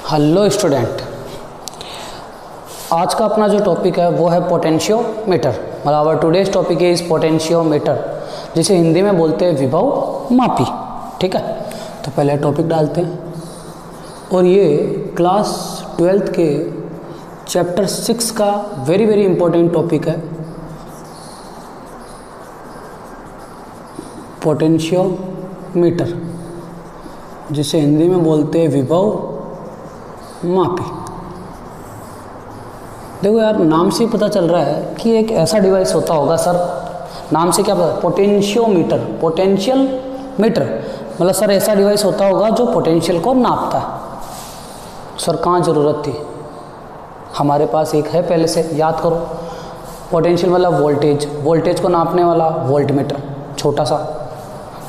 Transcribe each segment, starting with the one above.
Hello student, आज का अपना जो टॉपिक है वो है पोटेंशियोमीटर। मतलब our today's topic is potentiometer, जिसे हिंदी में बोलते हैं विभव मापी। ठीक है, तो पहले टॉपिक डालते हैं। और ये क्लास 12th के चैप्टर 6 का वेरी इंपॉर्टेंट टॉपिक है, पोटेंशियोमीटर, जिसे हिंदी में बोलते हैं विभव मापी। देखो यार, नाम से ही पता चल रहा है कि एक ऐसा डिवाइस होता होगा। सर नाम से क्या पता? पोटेंशियोमीटर, पोटेंशियल मीटर, मतलब सर ऐसा डिवाइस होता होगा जो पोटेंशियल को नापता है। सर कहाँ ज़रूरत थी? हमारे पास एक है पहले से, याद करो। पोटेंशियल मतलब वोल्टेज, वोल्टेज को नापने वाला वोल्टमीटर, छोटा सा।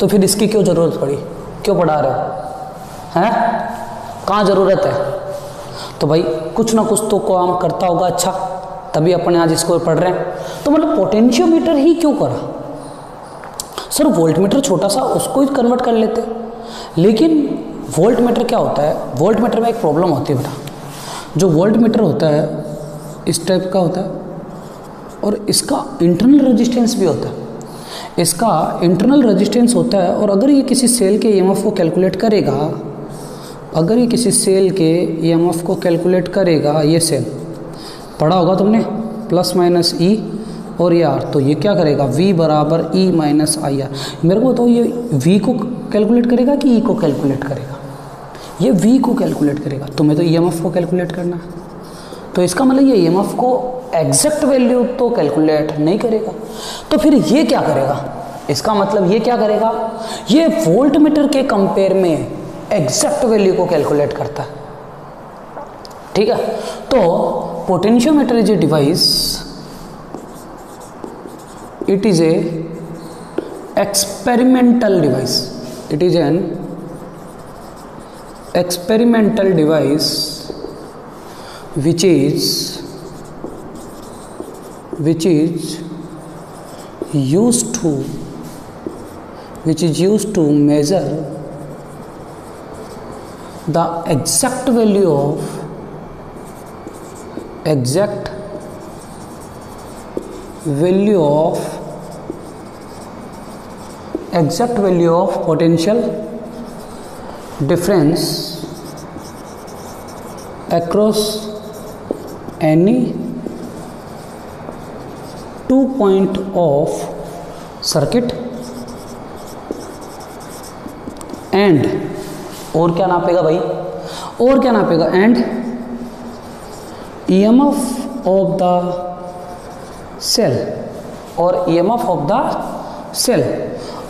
तो फिर इसकी क्यों ज़रूरत पड़ी? क्यों पढ़ा रहे हो? हैं? कहाँ ज़रूरत है? तो भाई कुछ ना कुछ तो काम करता होगा अच्छा, तभी अपने आज इसको पढ़ रहे हैं। तो मतलब पोटेंशियोमीटर ही क्यों करा? सर वोल्टमीटर छोटा सा, उसको ही कन्वर्ट कर लेते। लेकिन वोल्टमीटर क्या होता है? वोल्टमीटर में एक प्रॉब्लम होती है बेटा। जो वोल्टमीटर होता है इस टाइप का होता है, और इसका इंटरनल रेजिस्टेंस भी होता है। इसका इंटरनल रेजिस्टेंस होता है, और अगर ये किसी सेल के ईएमएफ को कैलकुलेट करेगा, अगर ये किसी सेल के ईएमएफ को कैलकुलेट करेगा, ये सेल पढ़ा होगा तुमने, प्लस माइनस ई और ये आर, तो ये क्या करेगा? V बराबर E माइनस आई आर। मेरे को तो ये V को कैलकुलेट करेगा कि E को कैलकुलेट करेगा? ये V को कैलकुलेट करेगा। तुम्हें तो ईएमएफ को कैलकुलेट करना है, तो इसका मतलब ये ईएमएफ को एग्जैक्ट वैल्यू तो कैलकुलेट नहीं करेगा। तो फिर ये क्या करेगा? इसका मतलब ये क्या करेगा? ये वोल्टमीटर के कंपेयर में एग्जैक्ट वैल्यू को कैलकुलेट करता है। ठीक है, तो potentiometer is a device, it is a experimental device, it is an experimental device which is used to measure the exact value of potential difference across any 2 point of circuit and, और क्या नापेगा भाई? और क्या नापेगा? And EMF of the cell, और EMF of the cell.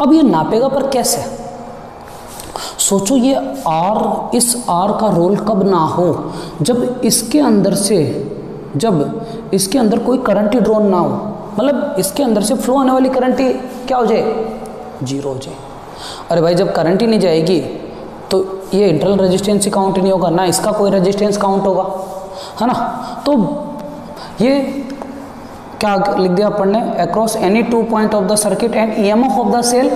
अब ये नापेगा पर कैसे? सोचो, ये R, इस R का रोल कब ना हो? जब इसके अंदर कोई करंट ही ड्रॉ ना हो, मतलब इसके अंदर से फ्लो आने वाली करंट ही क्या हो जाए? जीरो हो जाए। अरे भाई, जब करंट ही नहीं जाएगी तो ये इंटरनल रेजिस्टेंस ही काउंट नहीं होगा ना, इसका कोई रेजिस्टेंस काउंट होगा, है ना? तो ये क्या लिख दिया अपन ने? Across any 2 point of the circuit and EMF of the cell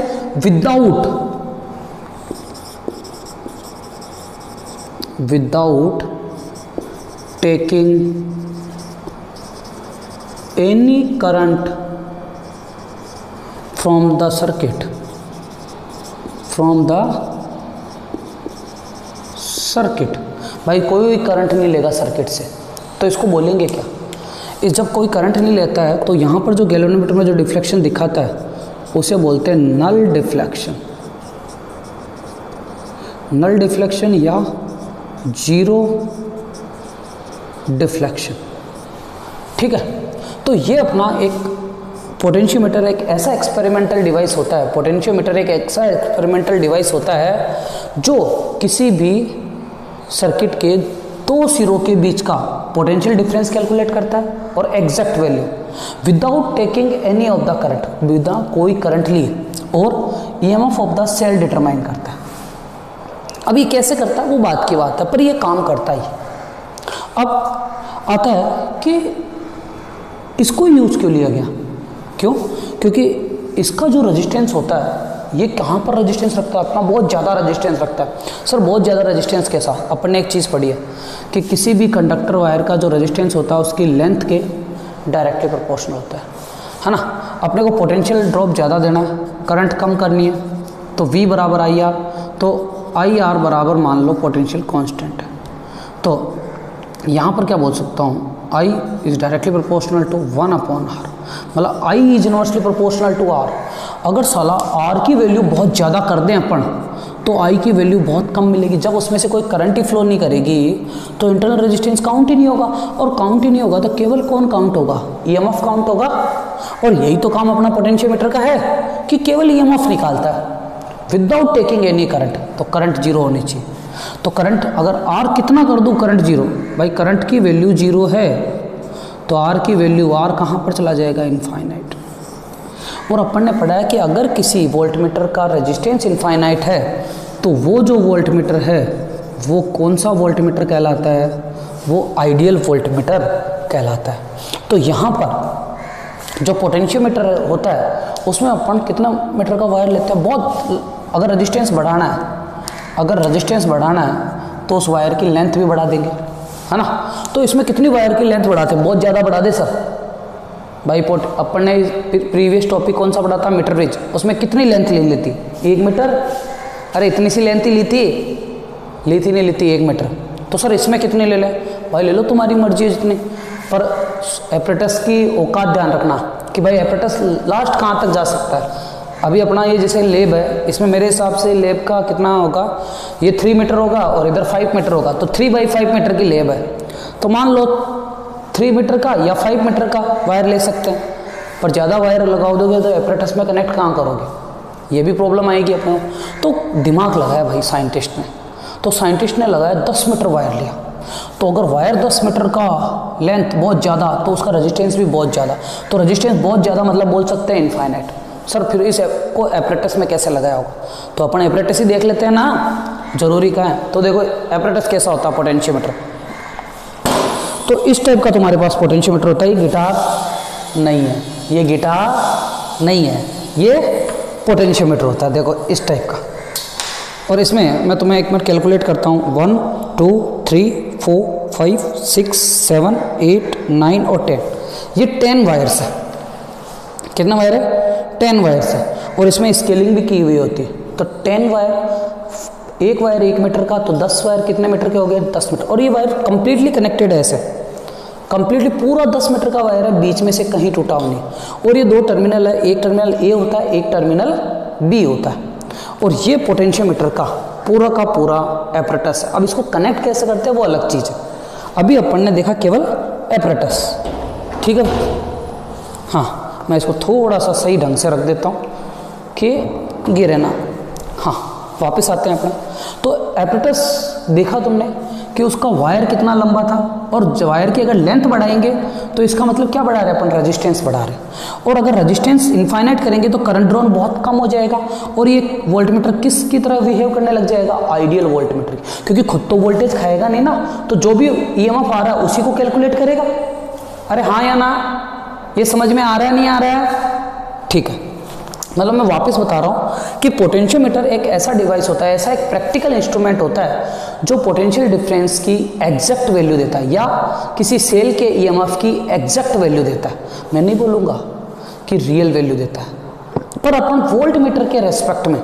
without taking any current from the circuit, भाई कोई करंट नहीं लेगा सर्किट से, तो इसको बोलेंगे क्या? जब कोई करंट नहीं लेता है तो यहाँ पर जो गैल्वेनोमीटर में जो डिफ्लेक्शन दिखाता है उसे बोलते हैं नल डिफ्लेक्शन, नल डिफ्लेक्शन या जीरो डिफ्लेक्शन। ठीक है, तो ये अपना एक पोटेंशियोमीटर एक ऐसा एक्सपेरिमेंटल डिवाइस होता है। पोटेंशियोमीटर एक ऐसा एक्सपेरिमेंटल डिवाइस होता है जो किसी भी सर्किट के दो सिरों के बीच का पोटेंशियल डिफरेंस कैलकुलेट करता है, और exact value without taking any of the current, बिना कोई करंट लिए, और EMF of the cell determine करता है। अब ये कैसे करता है वो बात की बात है, पर ये काम करता ही। अब आता है कि इसको यूज क्यों लिया गया? क्यों? क्योंकि इसका जो रेजिस्टेंस होता है ये कहाँ पर रेजिस्टेंस रखता है अपना? बहुत ज़्यादा रेजिस्टेंस रखता है। सर बहुत ज़्यादा रेजिस्टेंस कैसा? अपन ने एक चीज़ पढ़ी है कि किसी भी कंडक्टर वायर का जो रेजिस्टेंस होता है उसकी लेंथ के डायरेक्टली प्रोपोर्शनल होता है ना। अपने को पोटेंशियल ड्रॉप ज़्यादा देना है, करंट कम करनी है, तो V बराबर आई आर, तो आई आर बराबर मान लो पोटेंशियल कांस्टेंट है। तो यहाँ पर क्या बोल सकता हूँ? I is directly proportional to 1/r, मतलब I is inversely proportional to R। अगर साला R की वैल्यू बहुत ज़्यादा कर दें अपन तो I की वैल्यू बहुत कम मिलेगी। जब उसमें से कोई करंट ही फ्लो नहीं करेगी तो इंटरनल रेजिस्टेंस काउंट ही नहीं होगा, और काउंट ही नहीं होगा तो केवल कौन काउंट होगा? EMF काउंट होगा। और यही तो काम अपना पोटेंशियोमीटर का है कि केवल EMF निकालता है विदाउट टेकिंग एनी करंट। तो करंट जीरो होनी चाहिए। तो करंट अगर R कितना कर दूँ? Current zero. भाई करंट की वैल्यू जीरो है तो R की वैल्यू R कहाँ पर चला जाएगा? इनफाइनाइट। और अपन ने पढ़ा है कि अगर किसी वोल्टमीटर का रेजिस्टेंस इनफाइनाइट है तो वो जो वोल्टमीटर है वो कौन सा वोल्टमीटर कहलाता है? वो आइडियल वोल्टमीटर कहलाता है। तो यहाँ पर जो पोटेंशियोमीटर होता है उसमें अपन कितना मीटर का वायर लेते हैं? बहुत। अगर रेजिस्टेंस बढ़ाना है तो उस वायर की लेंथ भी बढ़ा देंगे, है ना। तो इसमें कितनी वायर की लेंथ बढ़ाते हैं? बहुत ज़्यादा बढ़ा दे सर। भाई अपन ने प्रीवियस टॉपिक कौन सा पढ़ा था? Metre bridge. उसमें कितनी लेंथ ले लेती? 1 मीटर। अरे इतनी सी लेंथ ही ली थी नहीं ली थी 1 मीटर। तो सर इसमें कितनी ले ले? भाई ले लो, तुम्हारी मर्जी है जितनी। पर एपरेटस की औकात ध्यान रखना कि भाई एपरेटस लास्ट कहाँ तक जा सकता है। अभी अपना ये जैसे लेब है, इसमें मेरे हिसाब से लेब का कितना होगा? ये 3 मीटर होगा और इधर 5 मीटर होगा, तो 3/5 मीटर की लेब है। तो मान लो 3 मीटर का या 5 मीटर का वायर ले सकते हैं। पर ज़्यादा वायर लगा दोगे तो एपरेटस में कनेक्ट कहाँ करोगे? ये भी प्रॉब्लम आएगी अपने। तो दिमाग लगाया भाई साइंटिस्ट ने। तो साइंटिस्ट ने लगाया 10 मीटर वायर लिया। तो अगर वायर 10 मीटर का लेंथ बहुत ज़्यादा तो उसका रेजिस्टेंस भी बहुत ज़्यादा। तो रेजिस्टेंस बहुत ज़्यादा मतलब बोल सकते हैं इनफाइनाइट। सर फिर इस को एपरेटस में कैसे लगाया होगा? तो अपन एपरेटस ही देख लेते हैं ना, जरूरी का है। तो देखो एपरेटस कैसा होता है पोटेंशियोमीटर। तो इस टाइप का तुम्हारे पास पोटेंशियोमीटर होता है। ये गिटार नहीं है, ये गिटार नहीं है, ये पोटेंशियोमीटर होता है। देखो इस टाइप का। और इसमें मैं तुम्हें एक मिनट कैलकुलेट करता हूँ। 1 2 3 4 5 6 7 8 9 और 10। ये 10 वायर्स है। कितना वायर है? 10 वायर्स है। और इसमें स्केलिंग भी की हुई होती है। तो 10 वायर, एक वायर 1 मीटर का, तो 10 वायर कितने मीटर के हो गए? 10 मीटर। और ये वायर कंप्लीटली कनेक्टेड है ऐसे, कंप्लीटली पूरा 10 मीटर का वायर है, बीच में से कहीं टूटा हुआ नहीं। और ये 2 टर्मिनल है, एक टर्मिनल ए होता है, एक टर्मिनल बी होता है। और ये पोटेंशियोमीटर का पूरा एपरेटस है। अब इसको कनेक्ट कैसे करते हैं वो अलग चीज़ है। अभी अपन ने देखा केवल एपरेटस, ठीक है। हाँ, मैं इसको थोड़ा सा सही ढंग से रख देता हूँ कि गिरे ना। हाँ, वापस आते हैं अपने। तो एपरेटस देखा तुमने कि उसका वायर कितना लंबा था, और वायर की अगर लेंथ बढ़ाएंगे तो इसका मतलब क्या बढ़ा रहे हैं अपन? रेजिस्टेंस बढ़ा रहे हैं। और अगर रेजिस्टेंस इनफाइनाइट करेंगे तो करंट ड्रॉन बहुत कम हो जाएगा, और ये वोल्टमीटर किसकी तरह बिहेव करने लग जाएगा? आइडियल वोल्टमीटर, क्योंकि खुद तो वोल्टेज खाएगा नहीं ना, तो जो भी EMF आ रहा है उसी को कैलकुलेट करेगा। अरे हाँ या ना, ये समझ में आ रहा है नहीं आ रहा है? ठीक है। मतलब मैं वापस बता रहा हूँ कि पोटेंशियोमीटर एक ऐसा डिवाइस होता है, ऐसा एक प्रैक्टिकल इंस्ट्रूमेंट होता है जो पोटेंशियल डिफरेंस की एग्जैक्ट वैल्यू देता है, या किसी सेल के EMF की एग्जैक्ट वैल्यू देता है। मैं नहीं बोलूँगा कि रियल वैल्यू देता है, पर अपन वोल्टमीटर के रेस्पेक्ट में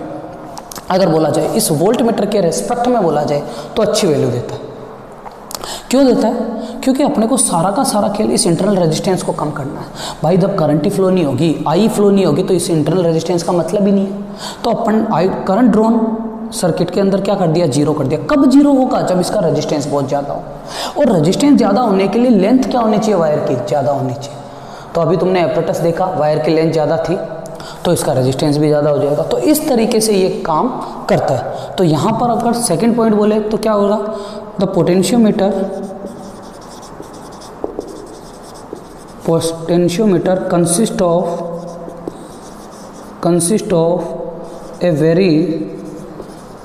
अगर बोला जाए, इस वोल्टमीटर के रेस्पेक्ट में बोला जाए तो अच्छी वैल्यू देता है। क्यों देता है? क्योंकि अपने को सारा का सारा खेल इस इंटरनल रेजिस्टेंस को कम करना है। भाई जब करंट ही फ्लो नहीं होगी, आई फ्लो नहीं होगी, तो इस इंटरनल रेजिस्टेंस का मतलब ही नहीं है। तो अपन करंट ड्रॉन सर्किट के अंदर क्या कर दिया? जीरो कर दिया। कब जीरो होगा? जब इसका रेजिस्टेंस बहुत ज़्यादा हो। और रेजिस्टेंस ज़्यादा होने के लिए लेंथ क्या होनी चाहिए? वायर की ज़्यादा होनी चाहिए। तो अभी तुमने एपरेटस देखा, वायर की लेंथ ज़्यादा थी तो इसका रेजिस्टेंस भी ज़्यादा हो जाएगा। तो इस तरीके से ये काम करता है। तो यहाँ पर अगर सेकेंड पॉइंट बोले तो क्या होगा? The potentiometer consist of a very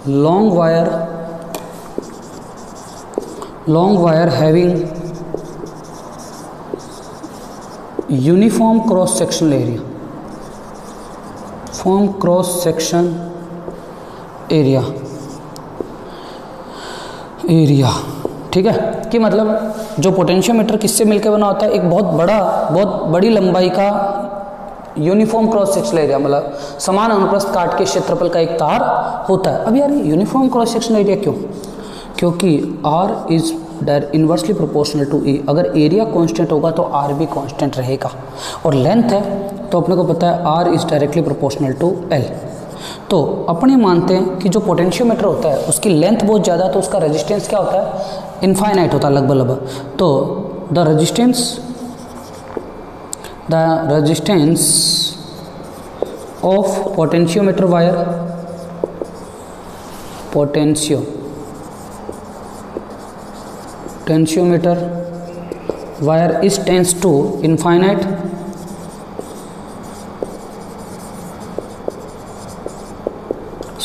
long wire having uniform cross sectional area uniform cross section area, ठीक है, कि मतलब जो पोटेंशियोमीटर किससे मिलकर बना होता है, एक बहुत बड़ी लंबाई का यूनिफॉर्म क्रॉस सेक्शनल एरिया, मतलब समान अनुप्रस्थ काट के क्षेत्रफल का एक तार होता है। अब यार यूनिफॉर्म क्रॉस सेक्शनल एरिया क्यों? क्योंकि R is inversely proportional to E। अगर एरिया कांस्टेंट होगा तो R भी कांस्टेंट रहेगा, और लेंथ है तो अपने को पता है R is directly proportional to L। तो अपने मानते हैं कि जो पोटेंशियोमीटर होता है उसकी लेंथ बहुत ज़्यादा, तो उसका रेजिस्टेंस क्या होता है, इनफाइनाइट होता है लगभग। तो the resistance of potentiometer wire, potentiometer wire is tends to infinite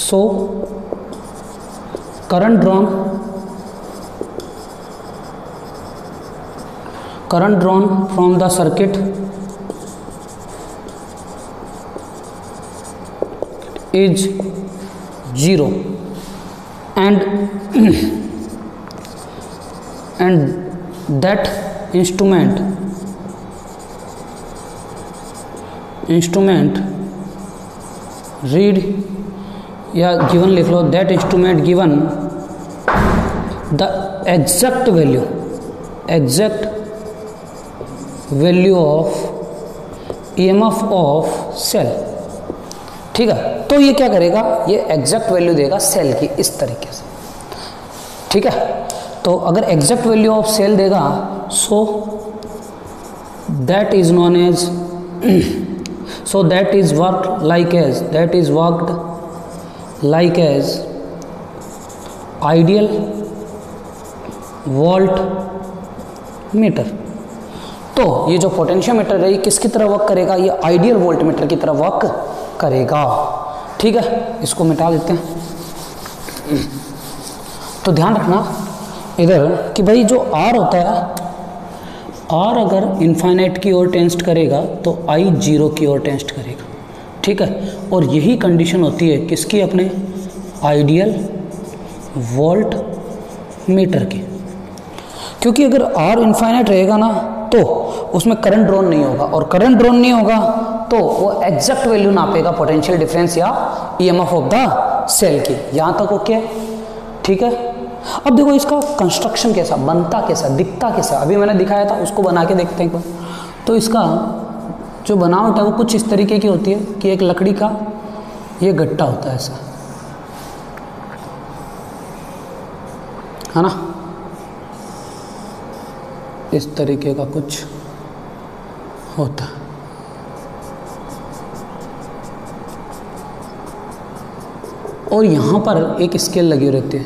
so current drawn from the circuit is 0 and that instrument read या गिवन लिख लो, that instrument given the exact value of EMF of cell, ठीक है। तो ये क्या करेगा, ये एग्जैक्ट वैल्यू देगा सेल की इस तरीके से, ठीक है। तो अगर एग्जैक्ट वैल्यू ऑफ सेल देगा, so that is known as that is worked like as ideal voltmeter. तो ये जो पोटेंशियोमीटर है ये किसकी तरह वर्क करेगा, ये आइडियल वोल्टमीटर की तरह वर्क करेगा, ठीक है। इसको मिटा देते हैं। तो ध्यान रखना इधर कि भाई जो R होता है, R अगर इनफाइनाइट की ओर टेंस्ट करेगा तो I 0 की ओर टेंस्ट करेगा, ठीक है। और यही कंडीशन होती है किसकी, अपने आइडियल वोल्ट मीटर की, क्योंकि अगर R इनफाइनाइट रहेगा ना तो उसमें करंट ड्रॉन नहीं होगा, और करंट ड्रॉन नहीं होगा तो वो एग्जैक्ट वैल्यू नापेगा पोटेंशियल डिफरेंस या EMF ऑफ द सेल की। यहाँ तक ओके, ठीक है। अब देखो इसका कंस्ट्रक्शन कैसा, बनता कैसा, दिखता कैसा, अभी मैंने दिखाया था, उसको बना के देखते हैं एक बार। तो इसका जो बनावट है वो कुछ इस तरीके की होती है कि एक लकड़ी का ये गट्टा होता है ऐसा, है ना, इस तरीके का कुछ होता है। और यहाँ पर एक स्केल लगी रहती है,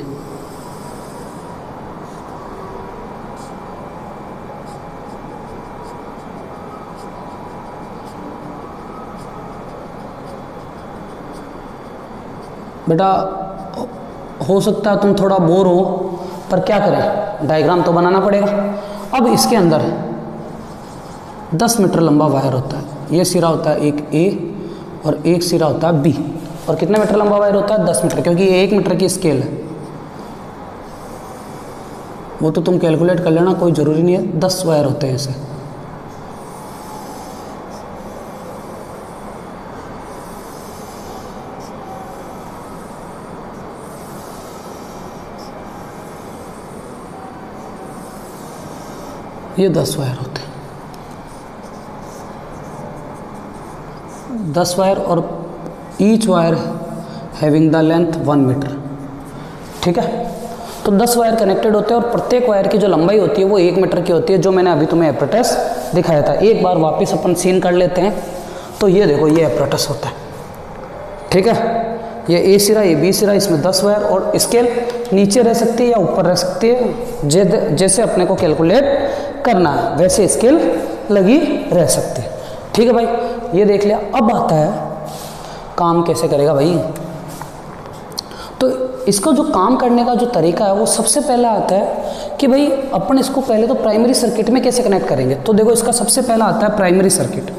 बेटा हो सकता है तुम थोड़ा बोर हो, पर क्या करें, डायग्राम तो बनाना पड़ेगा। अब इसके अंदर 10 मीटर लंबा वायर होता है, ये सिरा होता है एक A और एक सिरा होता है B, और कितने मीटर लंबा वायर होता है, 10 मीटर, क्योंकि ये 1 मीटर की स्केल है। वो तो तुम कैलकुलेट कर लेना, कोई ज़रूरी नहीं है, 10 वायर होते हैं ऐसे। ये 10 वायर होते हैं, 10 वायर, और each wire having the length 1 metre, ठीक है। तो 10 वायर कनेक्टेड होते हैं, और प्रत्येक वायर की जो लंबाई होती है वो 1 मीटर की होती है, जो मैंने अभी तुम्हें एपरेटस दिखाया था। एक बार वापस अपन सीन कर लेते हैं। तो ये देखो, ये एपरेटस होता है, ठीक है। ये A सिरा, ये B सिरा, इसमें 10 वायर, और स्केल नीचे रह सकती है या ऊपर रह सकती है, जैसे अपने को कैलकुलेट करना है वैसे स्केल लगी रह सकती है, ठीक है भाई। ये देख लिया। अब आता है काम कैसे करेगा भाई। तो इसको जो काम करने का जो तरीका है वो सबसे पहला आता है कि भाई अपन इसको पहले तो प्राइमरी सर्किट में कैसे कनेक्ट करेंगे। तो देखो इसका सबसे पहला आता है प्राइमरी सर्किट।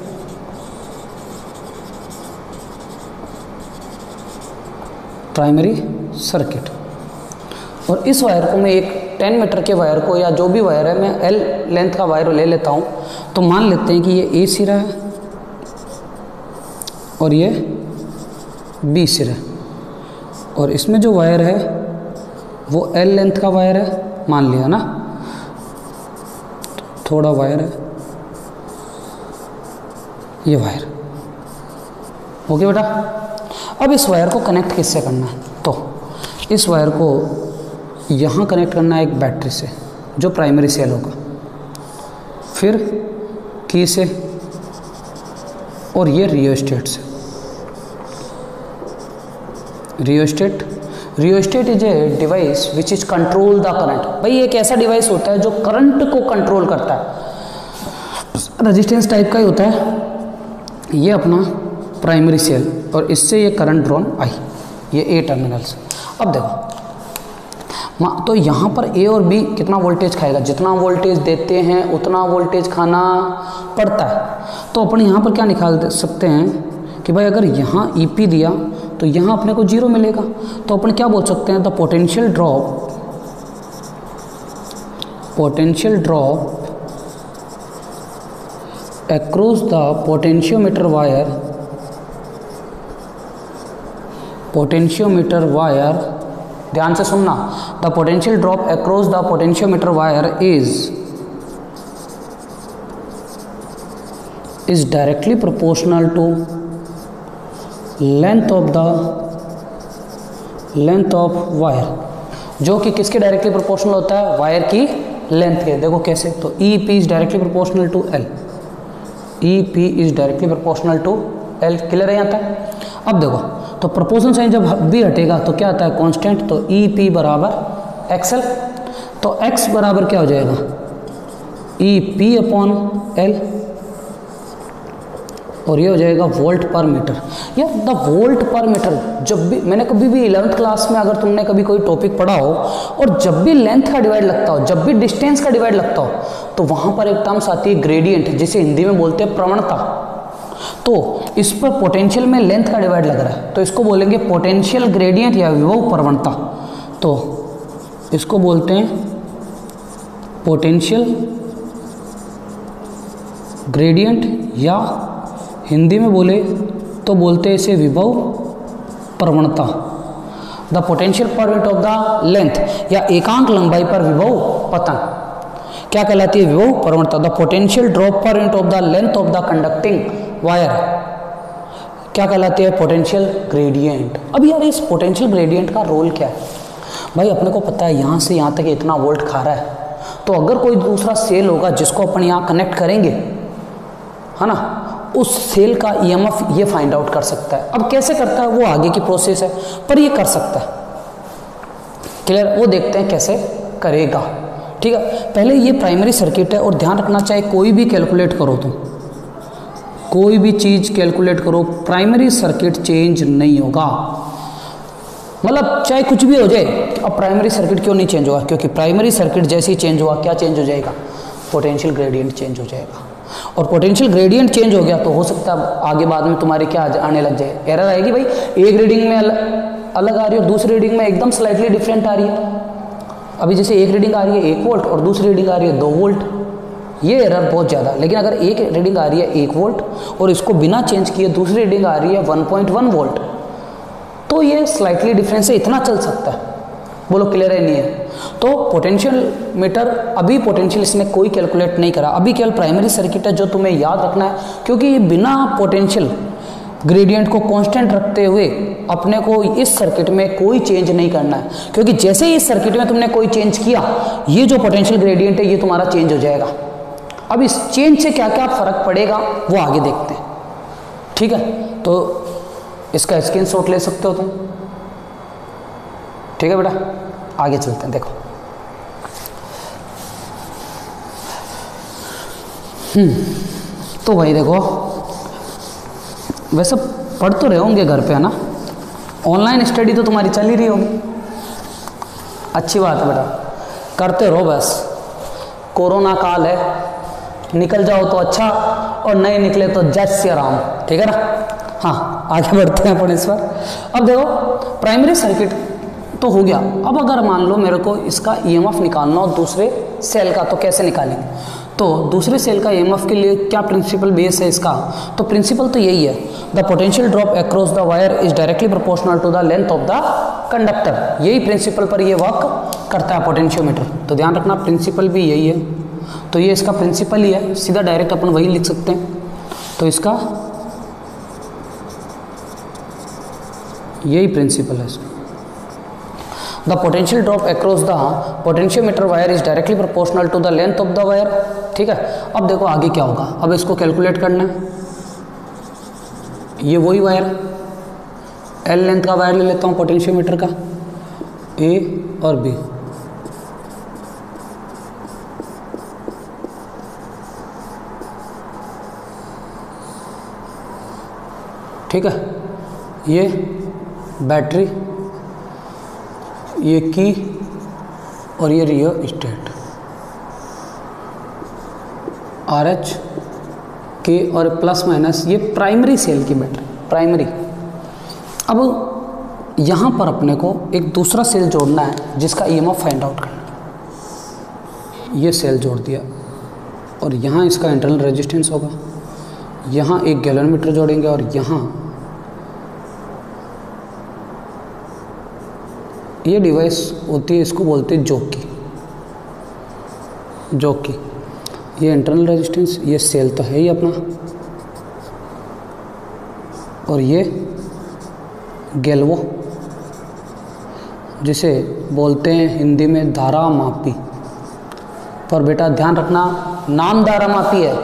Primary circuit. और इस वायर को मैं एक 10 मीटर के वायर को, या जो भी वायर है, मैं L लेंथ का वायर ले लेता हूँ। तो मान लेते हैं कि ये A सिरा है और ये B सिरा है, और इसमें जो वायर है वो L लेंथ का वायर है, मान लिया ना। थोड़ा वायर है, ये वायर। ओके बेटा, अब इस वायर को कनेक्ट किससे करना है? तो इस वायर को यहाँ कनेक्ट करना है एक बैटरी से जो प्राइमरी सेल होगा, फिर की से, और ये रियोस्टेट से। Rheostat is a device which is control the current. भाई एक ऐसा डिवाइस होता है जो करंट को कंट्रोल करता है, रेजिस्टेंस टाइप का ही होता है। ये अपना प्राइमरी सेल, और इससे ये करंट ड्रॉन आई, ये A टर्मिनल्स। अब देखो, तो यहाँ पर A और B कितना वोल्टेज खाएगा? जितना वोल्टेज देते हैं उतना वोल्टेज खाना पड़ता है। तो अपन यहाँ पर क्या निकाल सकते हैं कि भाई अगर यहाँ EP दिया तो यहाँ अपने को 0 मिलेगा। तो अपन क्या बोल सकते हैं? The potential drop across the potentiometer wire, ध्यान से सुनना, the potential drop across the potentiometer wire is directly proportional to length of wire, जो कि किसके डायरेक्टली प्रोपोर्शनल होता है? वायर की लेंथ के। देखो कैसे, तो EP is directly proportional to L, EP is directly proportional to L। Clear है यहाँ तक? अब देखो, तो प्रोपोर्शन साइन जब भी हटेगा तो क्या आता है? कांस्टेंट। तो EP बराबर XL, तो X बराबर क्या हो जाएगा? EP अपॉन L, और ये हो जाएगा वोल्ट पर मीटर। या द वोल्ट पर मीटर, जब भी मैंने कभी भी 11th क्लास में अगर तुमने कभी कोई टॉपिक पढ़ा हो और जब भी लेंथ का डिवाइड लगता हो, जब भी डिस्टेंस का डिवाइड लगता हो, तो वहाँ पर एक टर्म्स आती है ग्रेडियंट, जिसे हिंदी में बोलते हैं प्रवणता। तो इस पर पोटेंशियल में लेंथ का डिवाइड लग रहा है, तो इसको बोलेंगे पोटेंशियल ग्रेडियंट या विभव प्रवणता। तो इसको बोलते हैं पोटेंशियल ग्रेडियंट, या हिंदी में बोले तो बोलते हैं इसे विभव प्रवणता। The potential per unit of the length, या एकांक लंबाई पर विभव पतन क्या कहलाती है? विभव प्रवणता। The potential drop per unit of the length of the conducting wire क्या कहलाती है? Potential gradient. अब यार इस पोटेंशियल ग्रेडियंट का रोल क्या है? भाई अपने को पता है यहाँ से यहाँ तक इतना वोल्ट खा रहा है, तो अगर कोई दूसरा सेल होगा जिसको अपन यहाँ कनेक्ट करेंगे, है ना, उस सेल का EMF ये फाइंड आउट कर सकता है। अब कैसे करता है वो आगे की प्रोसेस है, पर ये कर सकता है। क्लियर? वो देखते हैं कैसे करेगा। ठीक है, पहले ये प्राइमरी सर्किट है, और ध्यान रखना, चाहे कोई भी कैलकुलेट करो तुम, कोई भी चीज़ कैलकुलेट करो, प्राइमरी सर्किट चेंज नहीं होगा। मतलब चाहे कुछ भी हो जाए, अब प्राइमरी सर्किट क्यों नहीं चेंज होगा? क्योंकि प्राइमरी सर्किट जैसे ही चेंज हुआ, क्या चेंज हो जाएगा? पोटेंशियल ग्रेडियंट चेंज हो जाएगा। और पोटेंशियल ग्रेडियंट चेंज हो गया तो हो सकता है आगे बाद में तुम्हारे क्या आने लग जाए? एरर आएगी भाई, एक रीडिंग में अलग आ रही है और दूसरी रीडिंग में एकदम स्लाइटली डिफरेंट आ रही है। अभी जैसे एक रीडिंग आ रही है 1 वोल्ट और दूसरी रीडिंग आ रही है 2 वोल्ट, ये एरर बहुत ज़्यादा। लेकिन अगर एक रीडिंग आ रही है 1 वोल्ट और इसको बिना चेंज किए दूसरी रीडिंग आ रही है 1.1 वोल्ट, तो ये स्लाइटली डिफरेंस है, इतना चल सकता है। बोलो क्लियर है? नहीं है? तो पोटेंशियल मीटर अभी पोटेंशियल इसने कोई कैलकुलेट नहीं करा, अभी केवल प्राइमरी सर्किट है जो तुम्हें याद रखना है, क्योंकि ये बिना पोटेंशियल ग्रेडियंट को कांस्टेंट रखते हुए अपने को इस सर्किट में कोई चेंज नहीं करना है, क्योंकि जैसे ही इस सर्किट में तुमने कोई चेंज किया, ये जो पोटेंशियल ग्रेडियंट है ये तुम्हारा चेंज हो जाएगा। अब इस चेंज से क्या क्या फर्क पड़ेगा वो आगे देखते हैं। ठीक है, तो इसका स्क्रीनशॉट ले सकते हो तुम। ठीक है बेटा, आगे चलते हैं। देखो तो भाई देखो, वैसे पढ़ तो रहे होंगे घर पे, है ना? ऑनलाइन स्टडी तो तुम्हारी चल ही रही होगी, अच्छी बात है बेटा, करते रहो बस। कोरोना काल है, निकल जाओ तो अच्छा, और नहीं निकले तो जय श्री राम। ठीक है ना? हाँ, आगे बढ़ते हैं अपन इस पर। अब देखो प्राइमरी सर्किट तो हो गया। अब अगर मान लो मेरे को इसका ईएमएफ निकालना हो दूसरे सेल का, तो कैसे निकालेंगे? तो दूसरे सेल का ईएमएफ के लिए क्या प्रिंसिपल बेस है इसका? तो प्रिंसिपल तो यही है, the potential drop across the wire is directly proportional to the length of the conductor. यही प्रिंसिपल पर ये वर्क करता है पोटेंशियोमीटर। तो ध्यान रखना प्रिंसिपल भी यही है, तो ये इसका प्रिंसिपल ही है, सीधा डायरेक्ट अपन वही लिख सकते हैं। तो इसका यही प्रिंसिपल है इसका। The potential drop across the potentiometer wire is directly proportional to the length of the wire. ठीक है, अब देखो आगे क्या होगा, अब इसको कैलकुलेट करना है। ये वही वायर, एल लेंथ का वायर ले लेता हूँ पोटेंशियोमीटर का, ए और बी। ठीक है, ये बैटरी, ये की और ये रियो स्टेट, आर एच के और प्लस माइनस, ये प्राइमरी सेल की बैटरी, प्राइमरी। अब यहाँ पर अपने को एक दूसरा सेल जोड़ना है जिसका ईएमएफ फाइंड आउट करना है। ये सेल जोड़ दिया और यहाँ इसका इंटरनल रेजिस्टेंस होगा, यहाँ एक गैलोमीटर जोड़ेंगे और यहाँ ये डिवाइस होती है, इसको बोलते हैं जॉकी। जॉकी, ये इंटरनल रेजिस्टेंस, ये सेल तो है ही अपना, और ये गैल्वो जिसे बोलते हैं हिंदी में धारा मापी। पर बेटा ध्यान रखना, नाम धारा मापी है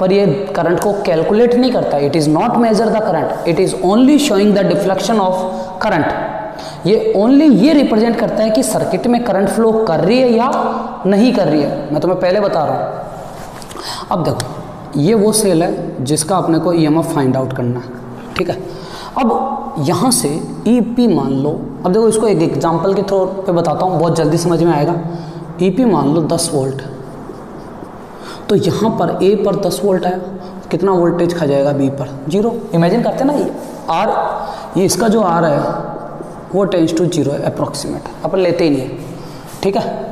पर ये करंट को कैलकुलेट नहीं करता। It is not measure the current, it is only showing the deflection of current. ये ओनली ये रिप्रेजेंट करता है कि सर्किट में करंट फ्लो कर रही है या नहीं कर रही है। मैं तुम्हें पहले बता रहा हूँ। अब देखो ये वो सेल है जिसका अपने को ईएमएफ फाइंड आउट करना है। ठीक है, अब यहाँ से ईपी मान लो, अब देखो इसको एक एग्जांपल के थ्रू पे बताता हूँ, बहुत जल्दी समझ में आएगा। ईपी मान लो 10 वोल्ट, तो यहाँ पर ए पर 10 वोल्ट आया, कितना वोल्टेज खा जाएगा बी पर? 0। इमेजिन करते हैं ना, ये आर, ये इसका जो आर है वो टेंस टू 0 है, अप्रॉक्सीमेट, अपन लेते ही नहीं है। ठीक है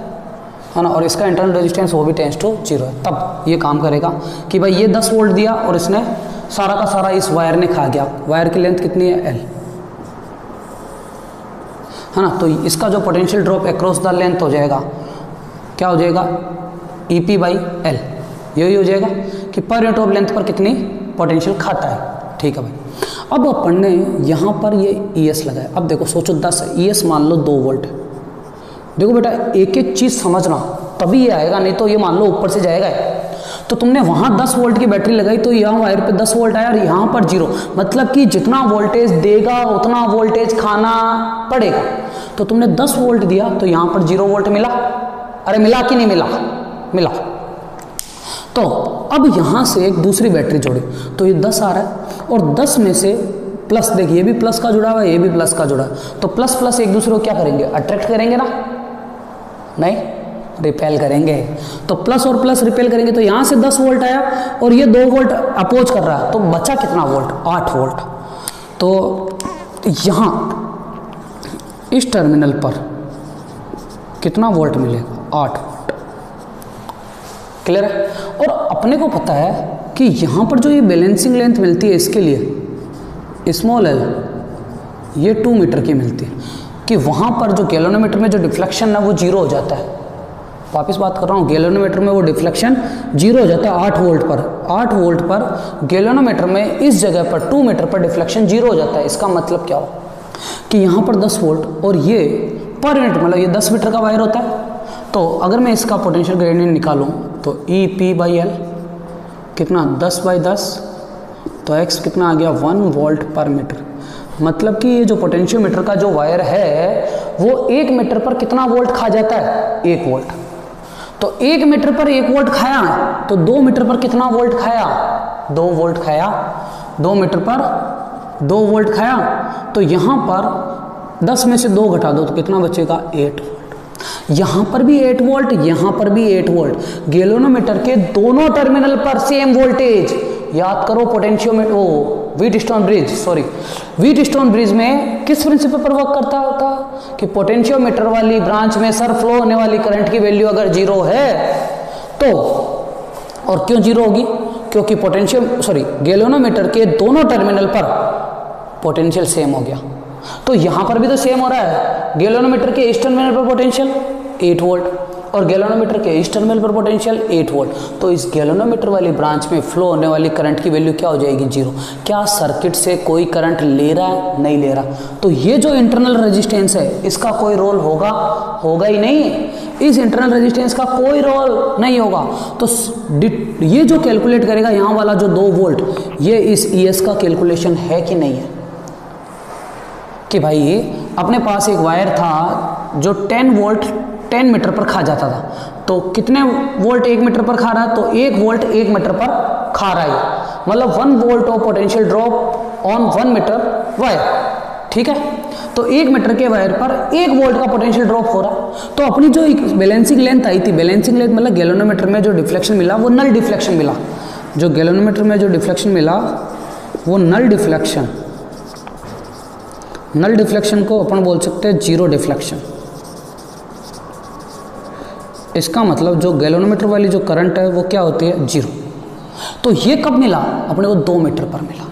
ना, और इसका इंटरनल रेजिस्टेंस वो भी टेंस टू 0 है। तब ये काम करेगा कि भाई ये 10 वोल्ट दिया और इसने सारा का सारा इस वायर ने खा गया। वायर की लेंथ कितनी है? एल, है ना। तो इसका जो potential drop across the length हो जाएगा, क्या हो जाएगा? EP by L. यही हो जाएगा कि पर यूनिट ऑफ लेंथ पर कितनी पोटेंशियल खाता है। ठीक है भाई, अब अपन ने यहाँ पर ये ES लगाया। अब देखो सोचो 10 है, ES मान लो 2 वोल्ट। देखो बेटा एक एक चीज़ समझना, तभी ये आएगा, नहीं तो ये मान लो ऊपर से जाएगा। तो तुमने वहाँ 10 वोल्ट की बैटरी लगाई तो यहाँ वायर पे 10 वोल्ट आया और यहाँ पर 0, मतलब कि जितना वोल्टेज देगा उतना वोल्टेज खाना पड़ेगा। तो तुमने 10 वोल्ट दिया तो यहाँ पर 0 वोल्ट मिला। अरे मिला कि नहीं मिला? मिला। तो अब यहाँ से एक दूसरी बैटरी जोड़ी, तो ये 10 आ रहा है और 10 में से प्लस, देखिए ये भी प्लस का जुड़ा हुआ है, ये भी प्लस का जुड़ा है। तो प्लस प्लस एक दूसरे को क्या करेंगे? अट्रैक्ट करेंगे ना? नहीं, रिपेल करेंगे। तो प्लस और प्लस रिपेल करेंगे। तो यहाँ से 10 वोल्ट आया और ये 2 वोल्ट अपोज कर रहा है, तो बचा कितना वोल्ट? 8 वोल्ट। तो यहाँ इस टर्मिनल पर कितना वोल्ट मिलेगा? 8 वोल्ट। क्लियर है? और अपने को पता है कि यहाँ पर जो ये बैलेंसिंग लेंथ मिलती है इसके लिए स्मॉल एल, ये 2 मीटर की मिलती है, कि वहाँ पर जो गैलोनोमीटर में जो डिफ्लेक्शन है वो 0 हो जाता है। वापस बात कर रहा हूँ, गैलोनोमीटर में वो डिफ्लेक्शन 0 हो जाता है 8 वोल्ट पर। 8 वोल्ट पर गैलोनोमीटर में इस जगह पर 2 मीटर पर डिफ्लेक्शन 0 हो जाता है। इसका मतलब क्या हो कि यहाँ पर 10 वोल्ट और ये पर यूनिट, मतलब ये 10 मीटर का वायर होता है। तो अगर मैं इसका पोटेंशियल ग्रेडियंट निकालूं तो EP बाई एल कितना? 10 बाई 10, तो X कितना आ गया? 1 वोल्ट पर मीटर। मतलब कि ये जो पोटेंशियोमीटर का जो वायर है वो 1 मीटर पर कितना वोल्ट खा जाता है? 1 वोल्ट। तो 1 मीटर पर 1 वोल्ट खाया, तो 2 मीटर पर कितना वोल्ट खाया? 2 वोल्ट खाया। 2 मीटर पर 2 वोल्ट खाया, तो यहाँ पर 10 में से 2 घटा दो तो कितना बचेगा? 8 वोल्ट। यहाँ पर भी 8 वोल्ट, यहाँ पर भी 8 वोल्ट। गैलोनोमीटर के दोनों टर्मिनल पर सेम वोल्टेज। याद करो पोटेंशियोमीटर, वो Wheatstone bridge, sorry, Wheatstone bridge में किस प्रिंसिपल पर वर्क करता होता कि पोटेंशियोमीटर वाली ब्रांच में सर फ्लो होने वाली करंट की वैल्यू अगर 0 है तो, और क्यों 0 होगी, क्योंकि गैल्वेनोमीटर के दोनों टर्मिनल पर पोटेंशियल सेम हो गया। तो यहां पर भी तो सेम हो रहा है, गैल्वेनोमीटर के इस टर्मिनल पर पोटेंशियल 8 वोल्ट और गैल्वेनोमीटर के इस टर्मिनल पर पोटेंशियल 8 वोल्ट। तो इस गैल्वेनोमीटर वाली ब्रांच में फ्लो होने वाली करंट की वैल्यू क्या हो जाएगी, 0। क्या सर्किट से कोई करंट ले रहा है, नहीं ले रहा। तो ये जो इंटरनल रेजिस्टेंस है इसका कोई रोल होगा, होगा ही नहीं। इस इंटरनल रेजिस्टेंस का कोई रोल नहीं होगा। तो ये जो कैलकुलेट करेगा यहाँ वाला जो 2 वोल्ट, ये इस ES का कैलकुलेशन है कि नहीं है, कि भाई अपने पास एक वायर था जो 10 वोल्ट 10 मीटर पर खा जाता था। तो कितने वोल्ट 1 मीटर पर खा रहा है, तो 1 वोल्ट 1 मीटर पर खा रहा है, मतलब 1 volt of potential drop on 1 metre wire, ठीक है। तो 1 मीटर के वायर पर 1 वोल्ट का पोटेंशियल ड्रॉप हो रहा है। तो अपनी जो एक बैलेंसिंग लेंथ आई थी, बैलेंसिंग लेंथ मतलब गैल्वेनोमीटर में जो डिफ्लेक्शन मिला वो नल डिफ्लेक्शन मिला, जो गैल्वेनोमीटर में जो डिफ्लेक्शन मिला वो नल डिफ्लेक्शन को अपन बोल सकते हैं 0 डिफ्लेक्शन। इसका मतलब जो गैल्वेनोमीटर वाली जो करंट है वो क्या होती है, 0। तो ये कब मिला, अपने को 2 मीटर पर मिला।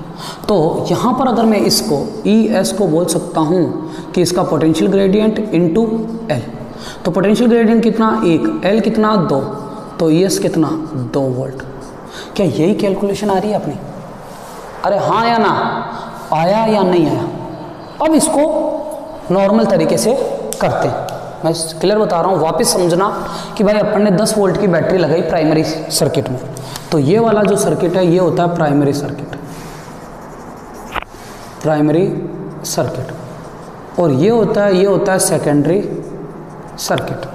तो यहाँ पर अगर मैं इसको ES को बोल सकता हूँ कि इसका पोटेंशियल ग्रेडियंट इनटू L। तो पोटेंशियल ग्रेडियंट कितना, 1, L कितना, 2, तो ES कितना, 2 वोल्ट। क्या यही कैलकुलेशन आ रही है अपनी? अरे हाँ या ना, आया या नहीं आया? अब इसको नॉर्मल तरीके से करते हैं। मैं क्लियर बता रहा हूँ, वापस समझना कि भाई अपन ने 10 वोल्ट की बैटरी लगाई प्राइमरी सर्किट में। तो ये वाला जो सर्किट है ये होता है प्राइमरी सर्किट, और ये होता है सेकेंडरी सर्किट,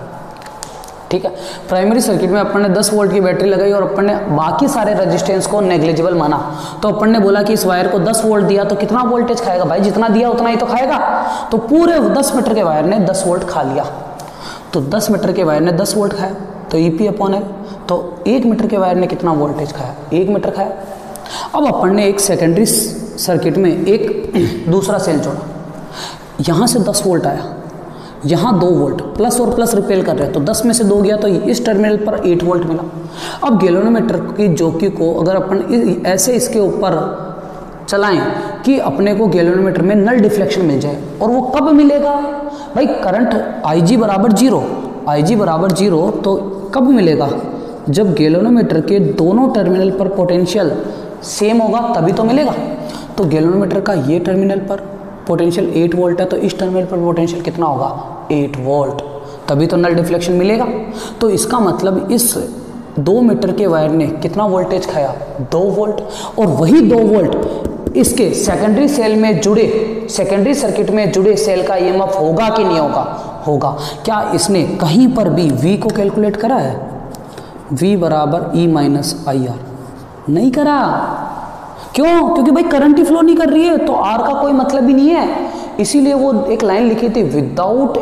ठीक है। प्राइमरी सर्किट में अपन ने 10 वोल्ट की बैटरी लगाई और अपन ने बाकी सारे रेजिस्टेंस को नेग्लिजिबल माना। तो अपन ने बोला कि इस वायर को 10 वोल्ट दिया तो कितना वोल्टेज खाएगा, भाई जितना दिया उतना ही तो खाएगा। तो पूरे 10 मीटर के वायर ने 10 वोल्ट खा लिया। तो 10 मीटर के वायर ने 10 वोल्ट खाया, तो EP/L। तो 1 मीटर के वायर ने कितना वोल्टेज खाया, 1 मीटर खाया। अब अपन ने एक सेकेंडरी सर्किट में एक दूसरा सेल जोड़ा, यहाँ से 10 वोल्ट आया, यहाँ 2 वोल्ट, प्लस और प्लस रिपेल कर रहे हैं। तो 10 में से 2 गया तो इस टर्मिनल पर 8 वोल्ट मिला। अब गैल्वेनोमीटर की जोकी को अगर अपन ऐसे इसके ऊपर चलाएं कि अपने को गैल्वेनोमीटर में नल डिफ्लेक्शन मिल जाए, और वो कब मिलेगा भाई, करंट IG बराबर 0 तो कब मिलेगा, जब गैल्वेनोमीटर के दोनों टर्मिनल पर पोटेंशियल सेम होगा तभी तो मिलेगा। तो गैल्वेनोमीटर का ये टर्मिनल पर पोटेंशियल 8 वोल्ट है, तो इस टर्मिनल पर पोटेंशियल कितना होगा, 8 वोल्ट, तभी तो नल डिफ्लेक्शन मिलेगा। तो इसका मतलब इस 2 मीटर के वायर ने कितना वोल्टेज खाया, 2 वोल्ट, और वही 2 वोल्ट इसके सेकेंडरी सर्किट में जुड़े सेल का EMF होगा कि नहीं होगा। क्या इसने कहीं पर भी V को कैलकुलेट करा है, V बराबर E-IR, नहीं करा। क्यों? क्योंकि भाई करंट ही फ्लो नहीं कर रही है, तो R का कोई मतलब ही नहीं है। इसीलिए वो एक लाइन लिखी थी, विदाउट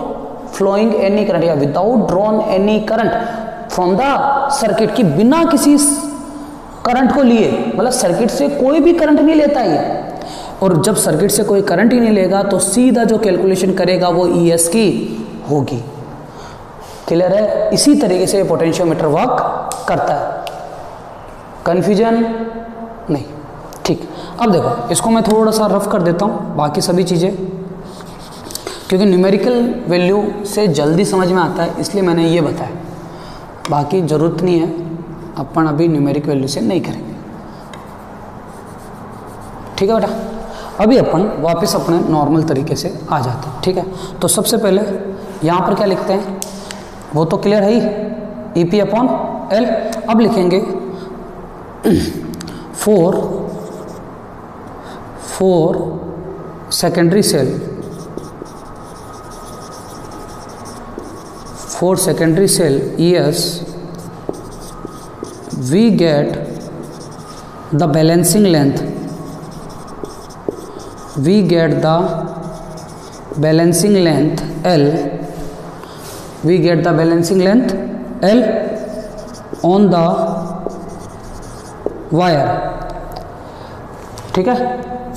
फ्लोइंग एनी करंट या without drawn any current from the circuit, की बिना किसी करंट को लिए, मतलब सर्किट से कोई भी करंट नहीं लेता ये। और जब सर्किट से कोई करंट ही नहीं लेगा तो सीधा जो कैलकुलेशन करेगा वो ES की होगी। क्लियर है? इसी तरीके से पोटेंशियोमीटर वर्क करता है, कंफ्यूजन नहीं, ठीक। अब देखो इसको मैं थोड़ा सा रफ कर देता हूँ, बाकी सभी चीज़ें क्योंकि न्यूमेरिकल वैल्यू से जल्दी समझ में आता है इसलिए मैंने ये बताया, बाकी ज़रूरत नहीं है, अपन अभी न्यूमेरिक वैल्यू से नहीं करेंगे, ठीक है बेटा। अभी अपन वापस अपने नॉर्मल तरीके से आ जाते हैं, ठीक है। तो सबसे पहले यहाँ पर क्या लिखते हैं, वो तो क्लियर है ही, EP/L। अब लिखेंगे for secondary cell, for secondary cell ES we get the balancing length, L, we get the balancing length L on the wire, ठीक है।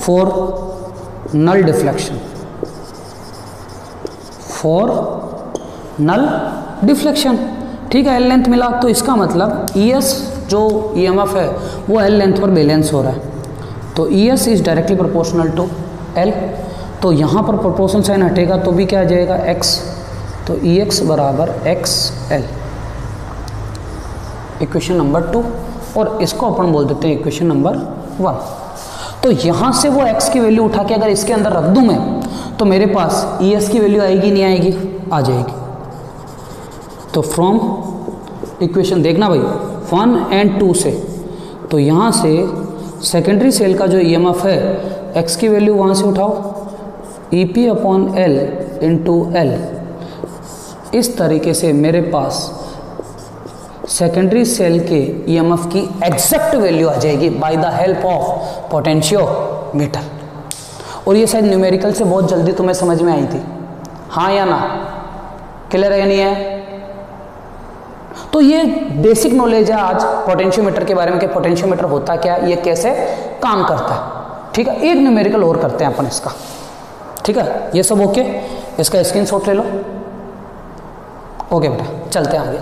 For null deflection, for null deflection. ठीक है, एल लेंथ मिला तो इसका मतलब ई एस जो E M F है वो एल लेंथ पर बैलेंस हो रहा है, तो E S is directly proportional to L. तो यहाँ पर प्रोपोर्शन साइन हटेगा तो भी क्या आ जाएगा एक्स, तो ई एक्स बराबर एक्स एल, इक्वेशन नंबर 2। और इसको अपन बोल देते हैं इक्वेशन नंबर 1। तो यहाँ से वो x की वैल्यू उठा के अगर इसके अंदर रख दूँ मैं तो मेरे पास ई एस की वैल्यू आएगी नहीं आएगी, आ जाएगी। तो फ्रॉम इक्वेशन देखना भाई 1 और 2 से, तो यहाँ से सेकेंडरी सेल का जो ई एम एफ है x की वैल्यू वहाँ से उठाओ, E P upon L into L. इस तरीके से मेरे पास सेकेंडरी सेल के ईएमएफ की एग्जैक्ट वैल्यू आ जाएगी by the help of potentiometer. और ये शायद न्यूमेरिकल से बहुत जल्दी तुम्हें समझ में आई थी, हाँ या ना? क्लियर है या नहीं है? तो ये बेसिक नॉलेज है आज पोटेंशियोमीटर के बारे में कि पोटेंशियोमीटर होता क्या, ये कैसे काम करता है। ठीक है, एक न्यूमेरिकल और करते हैं अपन इसका। ठीक है, ये सब ओके, इसका स्क्रीनशॉट ले लो। ओके बेटा, चलते हैं आगे,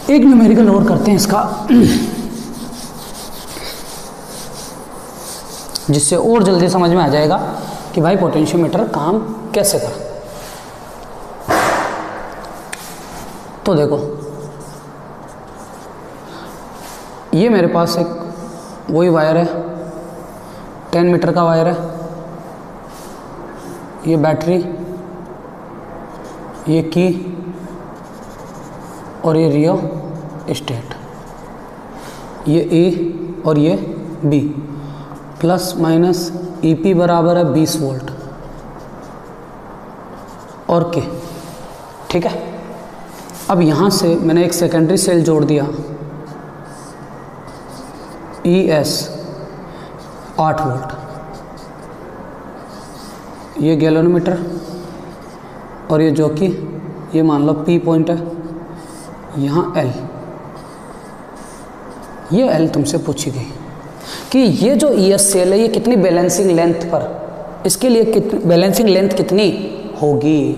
एक न्यूमेरिकल और करते हैं इसका, जिससे और जल्दी समझ में आ जाएगा कि भाई पोटेंशियोमीटर काम कैसे कर। तो देखो, ये मेरे पास एक वही वायर है, 10 मीटर का वायर है, ये बैटरी, ये की और ये रियो स्टेट, ये ए और ये B, plus minus E P बराबर है 20 वोल्ट और के। ठीक है, अब यहाँ से मैंने एक सेकेंडरी सेल जोड़ दिया, ई एस 8 वोल्ट, ये गैलोनोमीटर और ये जो कि ये मान लो पी पॉइंट है, यहाँ L, ये L तुमसे पूछी गई कि ये जो ES सेल है ये कितनी बैलेंसिंग लेंथ पर, इसके लिए कितनी बैलेंसिंग लेंथ कितनी होगी।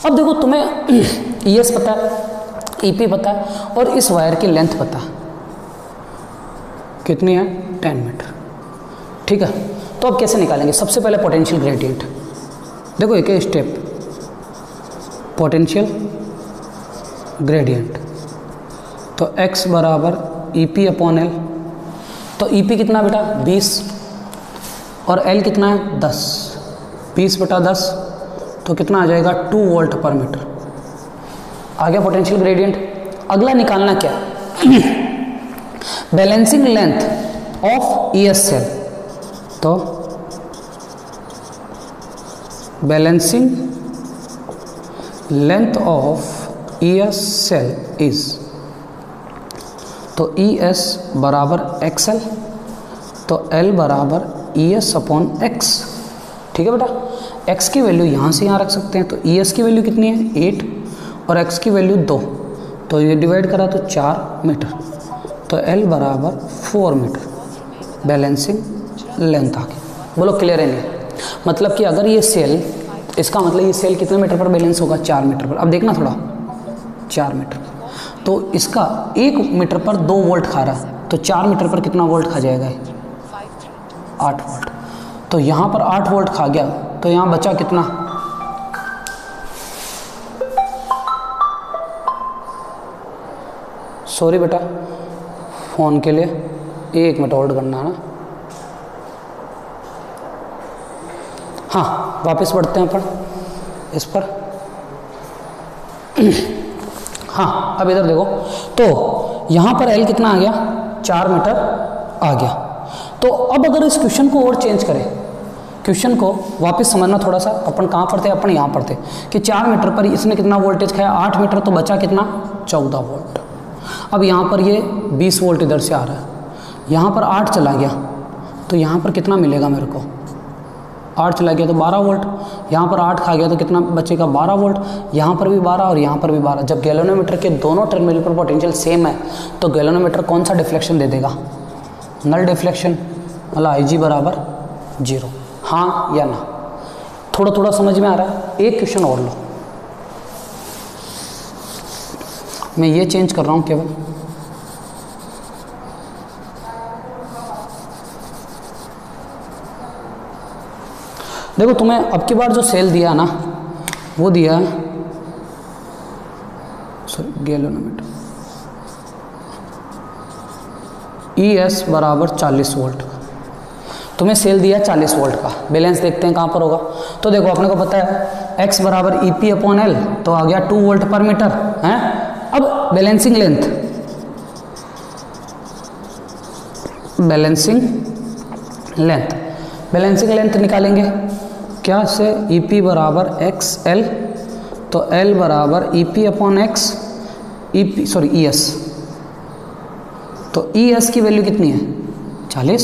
अब देखो, तुम्हें ES पता है, EP पता है और इस वायर की लेंथ पता है कितनी है, 10 मीटर। ठीक है, तो अब कैसे निकालेंगे? सबसे पहले पोटेंशियल ग्रेडियंट देखो, एक स्टेप, पोटेंशियल ग्रेडियंट, तो x बराबर ई पी अपॉन एल। तो ई पी कितना बेटा 20 और एल कितना है 10, 20 बटा 10 तो कितना आ जाएगा 2 वोल्ट पर मीटर। आ गया पोटेंशियल ग्रेडियंट। अगला निकालना क्या, balancing length of E S cell. तो balancing length of E S cell is, तो ई एस बराबर एक्स एल, तो एल बराबर ई एस अपॉन एक्स। ठीक है बेटा, एक्स की वैल्यू यहाँ से यहाँ रख सकते हैं, तो ई एस की वैल्यू कितनी है 8 और एक्स की वैल्यू 2, तो ये डिवाइड करा तो 4 मीटर, तो एल बराबर 4 मीटर बैलेंसिंग लेंथ आ गई। बोलो क्लियर है नहीं? मतलब कि अगर ये सेल, इसका मतलब ये सेल कितने मीटर पर बैलेंस होगा, 4 मीटर पर। अब देखना थोड़ा, 4 मीटर, तो इसका 1 मीटर पर 2 वोल्ट खा रहा है, तो 4 मीटर पर कितना वोल्ट खा जाएगा, 8 वोल्ट। तो यहाँ पर 8 वोल्ट खा गया, तो यहाँ बचा कितना, सॉरी बेटा फ़ोन के लिए 1 मिनट होल्ड करना ना। हाँ, वापस बढ़ते हैं अपन इस पर। हाँ, अब इधर देखो, तो यहाँ पर L कितना आ गया, 4 मीटर आ गया। तो अब अगर इस क्वेश्चन को और चेंज करें, क्वेश्चन को वापस समझना थोड़ा सा, अपन कहाँ पढ़ते हैं, अपन यहाँ पढ़ते कि 4 मीटर पर इसने कितना वोल्टेज खाया, 8 मीटर, तो बचा कितना 14 वोल्ट। अब यहाँ पर ये 20 वोल्ट इधर से आ रहा है, यहाँ पर 8 चला गया, तो यहाँ पर कितना मिलेगा मेरे को, 8 चला गया तो 12 वोल्ट, यहाँ पर 8 खा गया तो कितना बचेगा 12 वोल्ट, यहाँ पर भी 12 और यहाँ पर भी 12। जब गैल्वेनोमीटर के दोनों टर्मिनल पर पोटेंशियल सेम है तो गैल्वेनोमीटर कौन सा डिफ्लेक्शन दे देगा, नल डिफ्लेक्शन, मतलब IG बराबर 0। हाँ या ना? थोड़ा थोड़ा समझ में आ रहा है? एक क्वेश्चन और लो, मैं ये चेंज कर रहा हूँ केवल। देखो तुम्हें अब की बार जो सेल दिया ना, वो दिया सॉरी गैलोनोमीटर, ES बराबर 40 वोल्ट। तुम्हें सेल दिया 40 वोल्ट का, बैलेंस देखते हैं कहाँ पर होगा। तो देखो अपने को पता है x बराबर EP/L, तो आ गया 2 वोल्ट पर मीटर है। अब बैलेंसिंग लेंथ, बैलेंसिंग लेंथ निकालेंगे क्या से? EP बराबर XL, तो L बराबर EP/X, ES, तो ES की वैल्यू कितनी है? 40,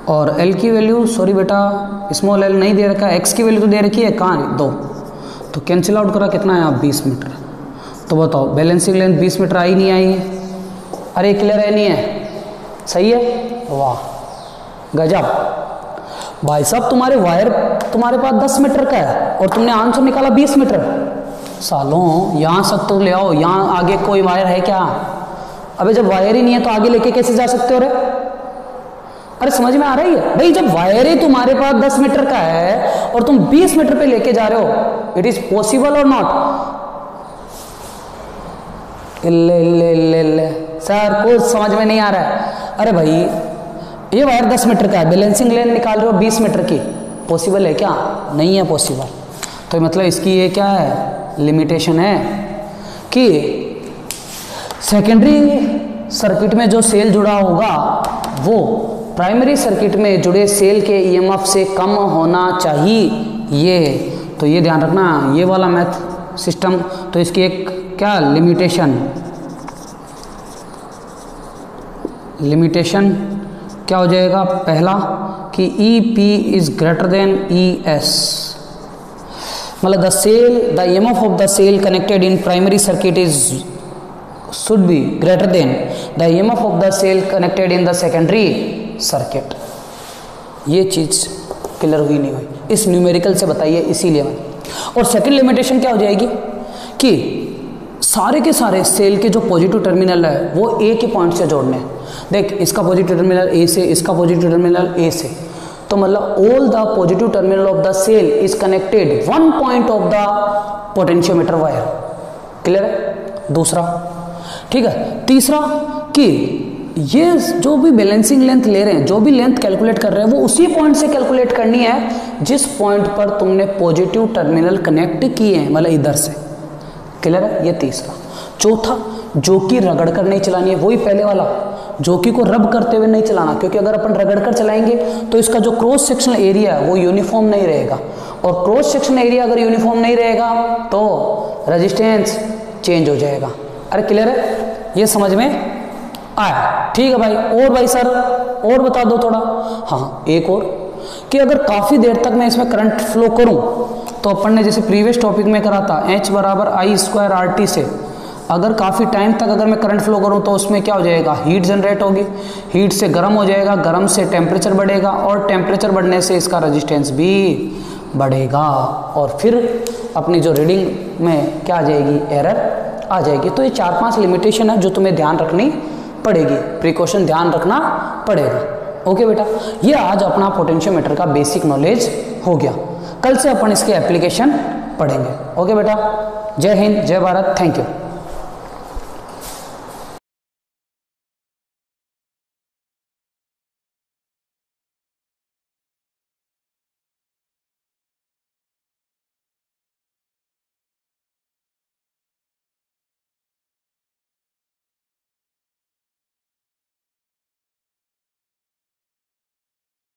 और L की वैल्यू, सॉरी बेटा स्मॉल l नहीं दे रखा है, X की वैल्यू तो दे रखी है, कहाँ है? 2, तो कैंसिल आउट करा, कितना है? 20 मीटर। तो बताओ बैलेंसिंग लेंथ 20 मीटर आई नहीं आई है? अरे क्लियर है नहीं है? सही है, वाह गजब भाई साहब। तुम्हारे वायर तुम्हारे पास 10 मीटर का है और तुमने आंसर निकाला 20 मीटर। सालों यहाँ तक तो ले आओ, यहाँ आगे कोई वायर है क्या? अबे जब वायर ही नहीं है तो आगे लेके कैसे जा सकते हो रे? अरे समझ में आ रही है भाई? जब वायर ही तुम्हारे पास 10 मीटर का है और तुम 20 मीटर पे लेके जा रहे हो, इट इज पॉसिबल और नॉट? ले सर कुछ समझ में नहीं आ रहा है। अरे भाई ये वायर 10 मीटर का है, बैलेंसिंग लेंथ निकाल रहे हो 20 मीटर की, पॉसिबल है क्या? नहीं है पॉसिबल। तो मतलब इसकी ये क्या है? लिमिटेशन है कि सेकेंडरी सर्किट में जो सेल जुड़ा होगा वो प्राइमरी सर्किट में जुड़े सेल के EMF से कम होना चाहिए। तो ये ध्यान रखना, ये वाला मैथ सिस्टम। तो इसकी एक क्या लिमिटेशन क्या हो जाएगा? पहला कि EP is greater than ES, मतलब the EMF of the cell connected in primary circuit is should be greater than the EMF of the cell connected in the secondary circuit। ये चीज क्लियर हुई नहीं हुई? इस न्यूमेरिकल से बताइए, इसीलिए मैं। और सेकंड लिमिटेशन क्या हो जाएगी कि सारे के सारे सेल के जो पॉजिटिव टर्मिनल है वो एक ही पॉइंट से जोड़ने हैं। देख इसका पॉजिटिव टर्मिनल A से, इसका पॉजिटिव टर्मिनल A से, तो मतलब all the positive terminal of the cell is connected one point of the potentiometer wire. Clear है? दूसरा, ठीक है। तीसरा कि ये जो भी बैलेंसिंग लेंथ ले रहे हैं, जो भी लेंथ कैलकुलेट कर रहे हैं, वो उसी पॉइंट से कैलकुलेट करनी है जिस पॉइंट पर तुमने पॉजिटिव टर्मिनल कनेक्ट किए हैं, मतलब इधर से। क्लियर है? ये तीसरा। चौथा, जोकी रगड़ कर नहीं चलानी है, वही पहले वाला, जोकी को रब करते हुए नहीं चलाना, क्योंकि अगर अपन रगड़ कर चलाएंगे तो इसका जो क्रॉस सेक्शनल एरिया है वो यूनिफॉर्म नहीं रहेगा, और क्रॉस सेक्शनल एरिया अगर यूनिफॉर्म नहीं रहेगा तो रेजिस्टेंस चेंज हो जाएगा। अरे क्लियर है? ये समझ में आया? ठीक है भाई। और भाई सर और बता दो थोड़ा। हाँ एक और, कि अगर काफ़ी देर तक मैं इसमें करंट फ्लो करूं तो अपन ने जैसे प्रीवियस टॉपिक में करा था H बराबर I² RT से, अगर काफ़ी टाइम तक अगर मैं करंट फ्लो करूं तो उसमें क्या हो जाएगा? हीट जनरेट होगी, हीट से गर्म हो जाएगा, गर्म से टेम्परेचर बढ़ेगा, और टेम्परेचर बढ़ने से इसका रेजिस्टेंस भी बढ़ेगा, और फिर अपनी जो रीडिंग में क्या आ जाएगी? एरर आ जाएगी। तो ये 4-5 लिमिटेशन है जो तुम्हें ध्यान रखनी पड़ेगी, प्रिकॉशन ध्यान रखना पड़ेगा। ओके बेटा, ये आज अपना पोटेंशियोमीटर का बेसिक नॉलेज हो गया। कल से अपन इसके एप्लीकेशन पढ़ेंगे। ओके बेटा, जय हिंद, जय भारत, थैंक यू।